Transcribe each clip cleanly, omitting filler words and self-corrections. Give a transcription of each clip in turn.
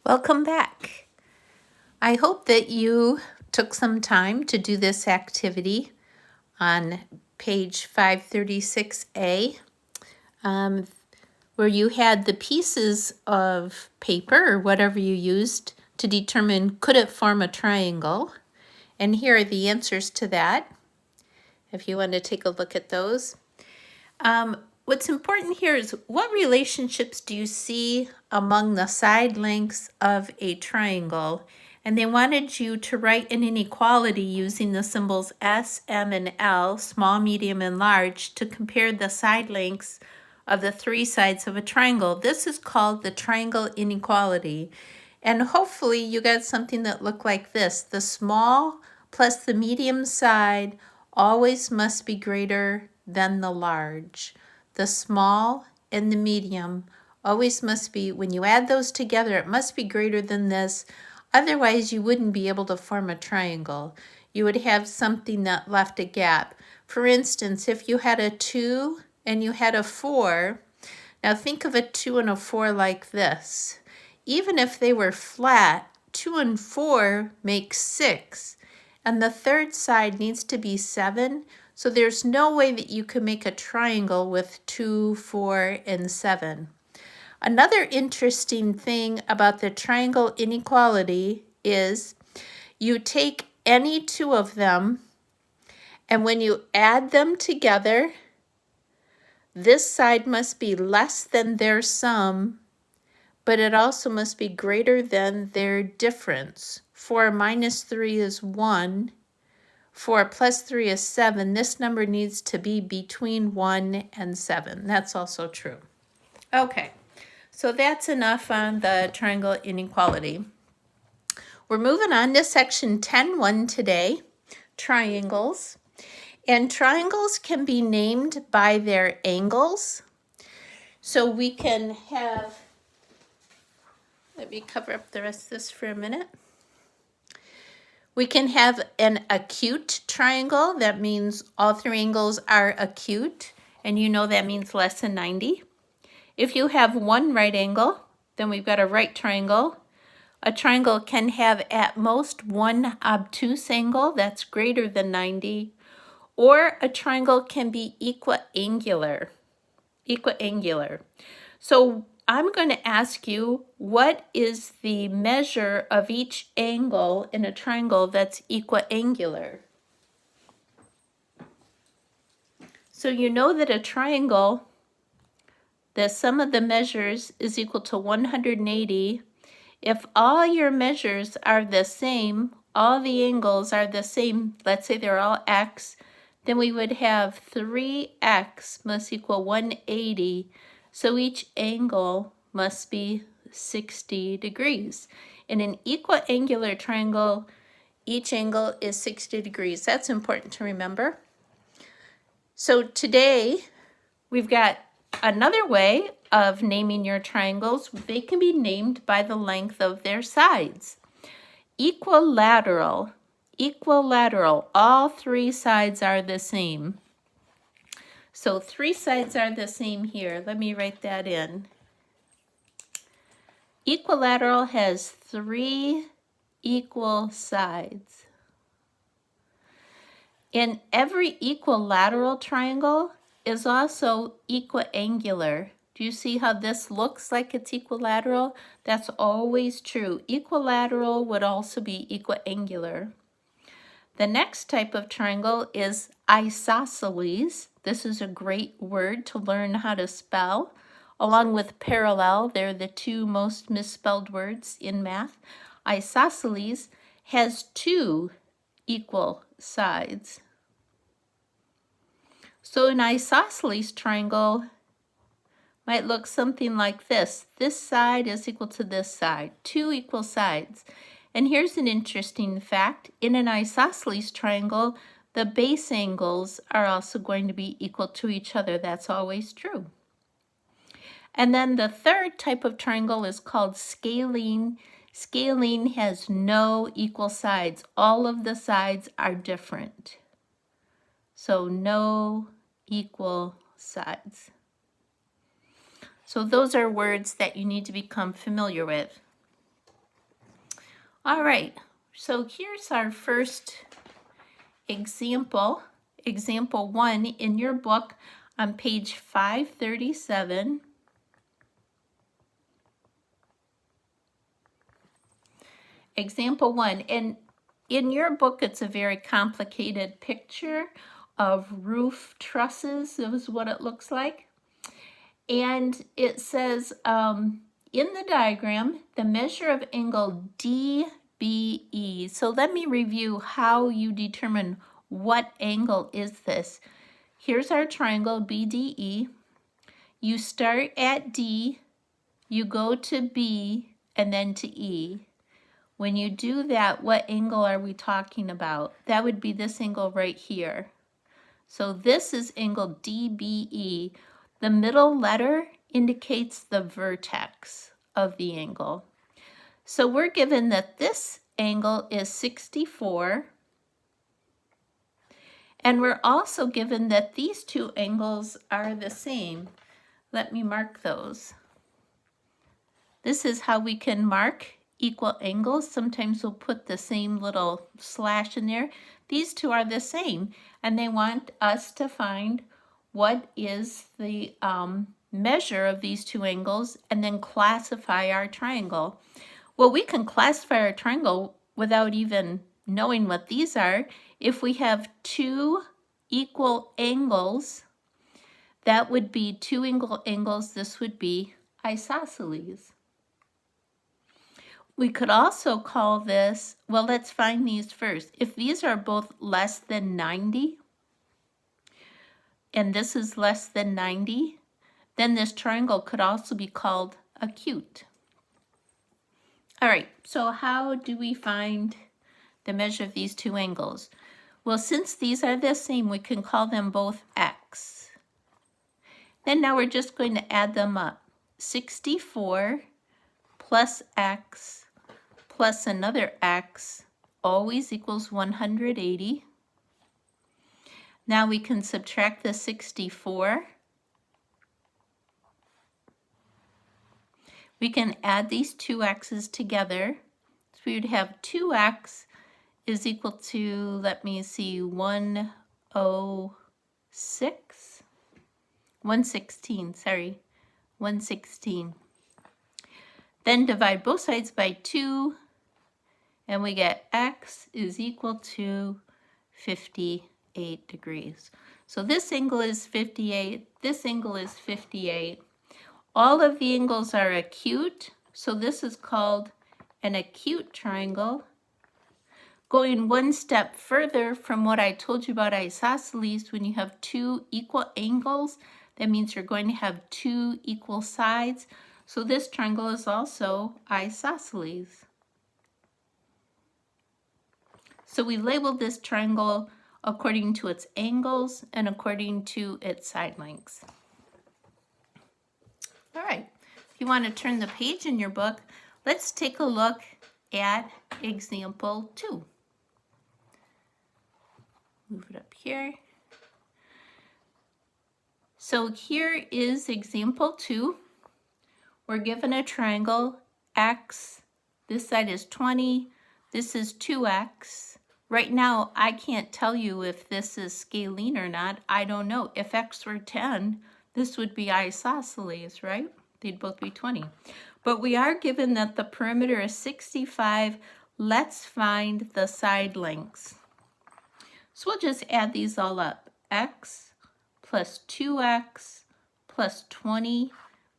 Welcome back. I hope that you took some time to do this activity on page 536A, where you had the pieces of paper or whatever you used to determine could it form a triangle. And here are the answers to that, if you want to take a look at those. What's important here is what relationships do you see among the side lengths of a triangle? And they wanted you to write an inequality using the symbols S, M, and L, small, medium, and large, to compare the side lengths of the three sides of a triangle. This is called the triangle inequality. And hopefully you got something that looked like this. The small plus the medium side always must be greater than the large. The small and the medium always must be, when you add those together, it must be greater than this. Otherwise, you wouldn't be able to form a triangle. You would have something that left a gap. For instance, if you had a 2 and you had a 4, now think of a 2 and a 4 like this. Even if they were flat, 2 and 4 make 6. And the third side needs to be 7. So there's no way that you can make a triangle with 2, 4, and 7. Another interesting thing about the triangle inequality is you take any two of them, and when you add them together, this side must be less than their sum, but it also must be greater than their difference. 4 minus 3 is 1. 4 plus 3 is 7. This number needs to be between 1 and 7. That's also true. Okay, so that's enough on the triangle inequality. We're moving on to section 10.1 today, triangles. And triangles can be named by their angles. So we can have, let me cover up the rest of this for a minute. We can have an acute triangle. That means all three angles are acute, and you know that means less than 90. If you have one right angle, then we've got a right triangle. A triangle can have at most one obtuse angle that's greater than 90, or a triangle can be equiangular. So I'm going to ask you, what is the measure of each angle in a triangle that's equiangular? So you know that a triangle, the sum of the measures is equal to 180. If all your measures are the same, all the angles are the same, let's say they're all x, then we would have 3x must equal 180. So each angle must be 60 degrees. In an equiangular triangle, each angle is 60 degrees. That's important to remember. So today, we've got another way of naming your triangles. They can be named by the length of their sides. Equilateral, all three sides are the same. So 3 sides are the same here. Let me write that in. Equilateral has 3 equal sides. And every equilateral triangle is also equiangular. Do you see how this looks like it's equilateral? That's always true. Equilateral would also be equiangular. The next type of triangle is isosceles. This is a great word to learn how to spell. Along with parallel, they're the two most misspelled words in math. Isosceles has 2 equal sides. So an isosceles triangle might look something like this. This side is equal to this side, 2 equal sides. And here's an interesting fact. In an isosceles triangle, the base angles are also going to be equal to each other. That's always true. And then the third type of triangle is called scalene. Scalene has no equal sides. All of the sides are different. So no equal sides. So those are words that you need to become familiar with. All right, so here's our first example, example 1 in your book on page 537. Example 1, and in your book it's a very complicated picture of roof trusses, is what it looks like. And it says, in the diagram, the measure of angle DBE. So let me review how you determine what angle is this. Here's our triangle BDE. You start at D, you go to B, and then to E. When you do that, what angle are we talking about? That would be this angle right here. So this is angle DBE. The middle letter indicates the vertex of the angle. So we're given that this angle is 64. And we're also given that these two angles are the same. Let me mark those. This is how we can mark equal angles. Sometimes we'll put the same little slash in there. These two are the same, and they want us to find what is the measure of these two angles and then classify our triangle. Well, we can classify our triangle without even knowing what these are. If we have two equal angles, that would be two equal angles. This would be isosceles. We could also call this, well, let's find these first. If these are both less than 90, and this is less than 90, then this triangle could also be called acute. All right, so how do we find the measure of these two angles? Well, since these are the same, we can call them both x. Then now we're just going to add them up. 64 plus x plus another x always equals 180. Now we can subtract the 64. We can add these two x's together. So we would have 2x is equal to, let me see, 116. Then divide both sides by 2, and we get x is equal to 58 degrees. So this angle is 58, this angle is 58. All of the angles are acute, so this is called an acute triangle. Going one step further from what I told you about isosceles, when you have two equal angles, that means you're going to have two equal sides. So this triangle is also isosceles. So we labeled this triangle according to its angles and according to its side lengths. All right, if you want to turn the page in your book, let's take a look at example 2. Move it up here. So here is example 2. We're given a triangle x. This side is 20. This is 2x. Right now, I can't tell you if this is scalene or not. I don't know. If x were 10, this would be isosceles, right? They'd both be 20. But we are given that the perimeter is 65. Let's find the side lengths. So we'll just add these all up. X plus 2x plus 20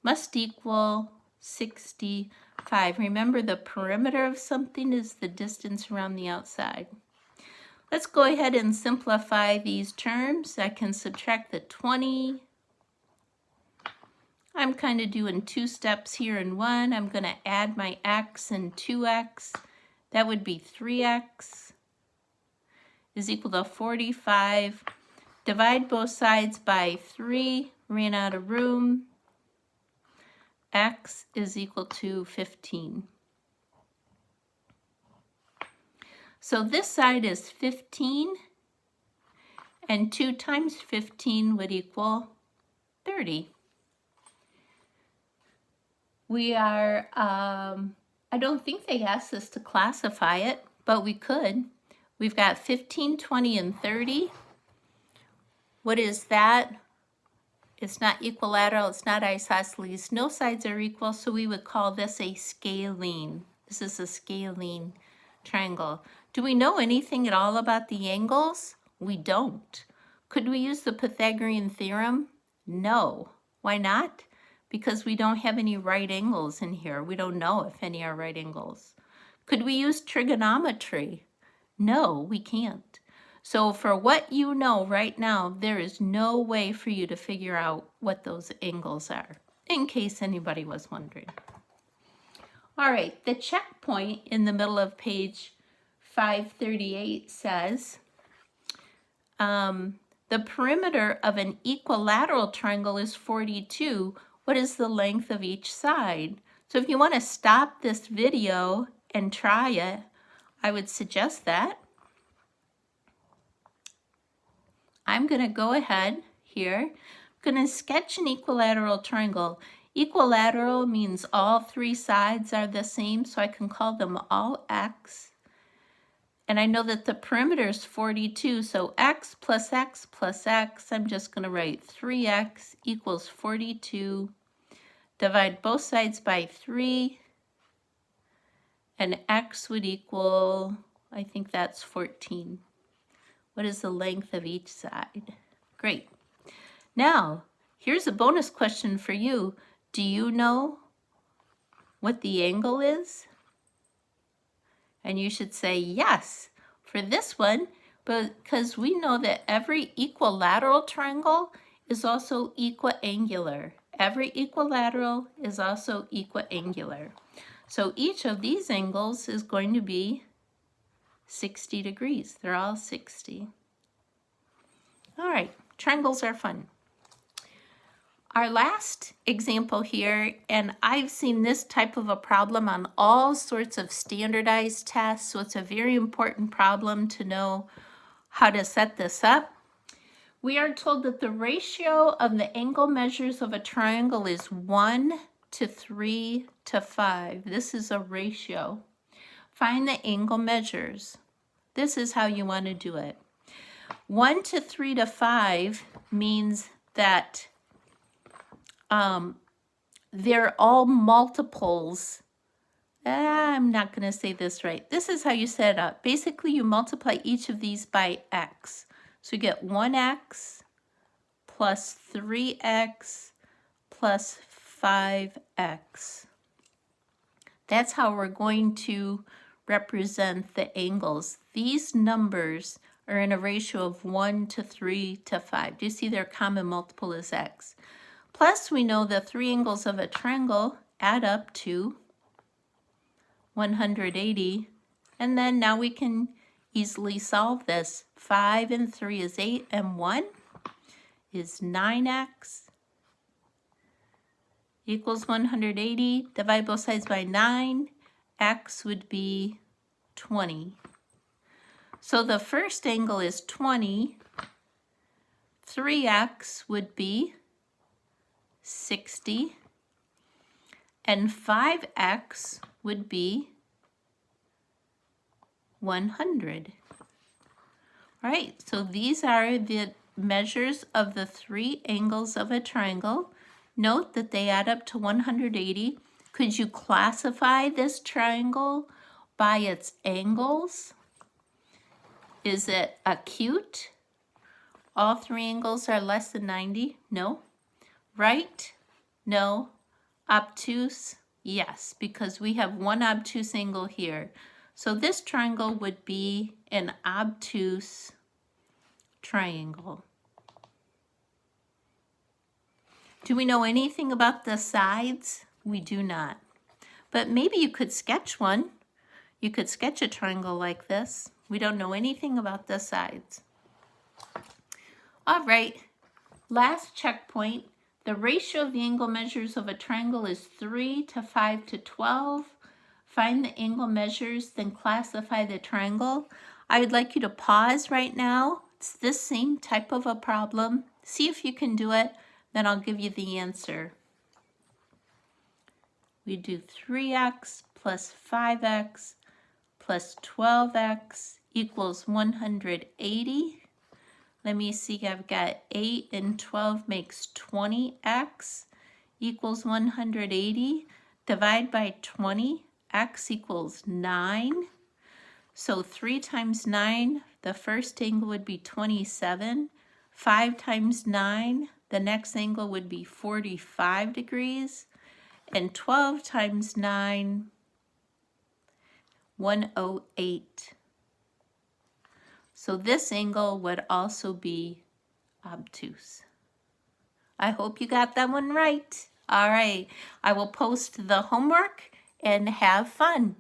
must equal 65. Remember, the perimeter of something is the distance around the outside. Let's go ahead and simplify these terms. I can subtract the 20. I'm kind of doing 2 steps here in one. I'm going to add my x and 2x. That would be 3x is equal to 45. Divide both sides by 3. Ran out of room. X is equal to 15. So this side is 15, and 2 times 15 would equal 30. We are I don't think they asked us to classify it, but we could. We've got 15, 20, and 30. What is that? It's not equilateral, it's not isosceles. No sides are equal, so we would call this a scalene. This is a scalene triangle. Do we know anything at all about the angles? We don't. Could we use the Pythagorean theorem? No. Why not? Because we don't have any right angles in here. We don't know if any are right angles. Could we use trigonometry? No, we can't. So for what you know right now, there is no way for you to figure out what those angles are, in case anybody was wondering. All right, the checkpoint in the middle of page 538 says, the perimeter of an equilateral triangle is 42. What is the length of each side? So if you want to stop this video and try it, I would suggest that. I'm going to go ahead here. I'm going to sketch an equilateral triangle. Equilateral means all three sides are the same, so I can call them all x. And I know that the perimeter is 42, so x plus x plus x, I'm just going to write 3x equals 42. Divide both sides by 3, and x would equal, I think that's 14. What is the length of each side? Great. Now, here's a bonus question for you. Do you know what the angle is? And you should say yes for this one, because we know that every equilateral triangle is also equiangular. Every equilateral is also equiangular. So each of these angles is going to be 60 degrees. They're all 60. All right, triangles are fun. Our last example here, and I've seen this type of a problem on all sorts of standardized tests, so it's a very important problem to know how to set this up. We are told that the ratio of the angle measures of a triangle is 1 to 3 to 5. This is a ratio. Find the angle measures. This is how you want to do it. 1 to 3 to 5 means that they're all multiples. I'm not going to say this right. This is how you set it up. Basically, you multiply each of these by x. So you get 1x plus 3x plus 5x. That's how we're going to represent the angles. These numbers are in a ratio of 1 to 3 to 5. Do you see their common multiple is x? Plus, we know the three angles of a triangle add up to 180. And then now we can easily solve this. 5 and 3 is 8, and 1 is 9x equals 180. Divide both sides by 9. X would be 20. So the first angle is 20. 3x would be 60. And 5x would be 100. All right, so these are the measures of the three angles of a triangle. Note that they add up to 180. Could you classify this triangle by its angles? Is it acute? All three angles are less than 90? No. Right? No. Obtuse? Yes, because we have one obtuse angle here. So this triangle would be an obtuse triangle. Do we know anything about the sides? We do not. But maybe you could sketch one. You could sketch a triangle like this. We don't know anything about the sides. All right, last checkpoint. The ratio of the angle measures of a triangle is 3 to 5 to 12. Find the angle measures, then classify the triangle. I would like you to pause right now. It's this same type of a problem. See if you can do it, then I'll give you the answer. We do 3x plus 5x plus 12x equals 180. Let me see, I've got 8 and 12 makes 20x equals 180. Divide by 20, x equals 9. So 3 times 9, the first angle would be 27. 5 times 9, the next angle would be 45 degrees. And 12 times 9, 108. So this angle would also be obtuse. I hope you got that one right. All right, I will post the homework and have fun.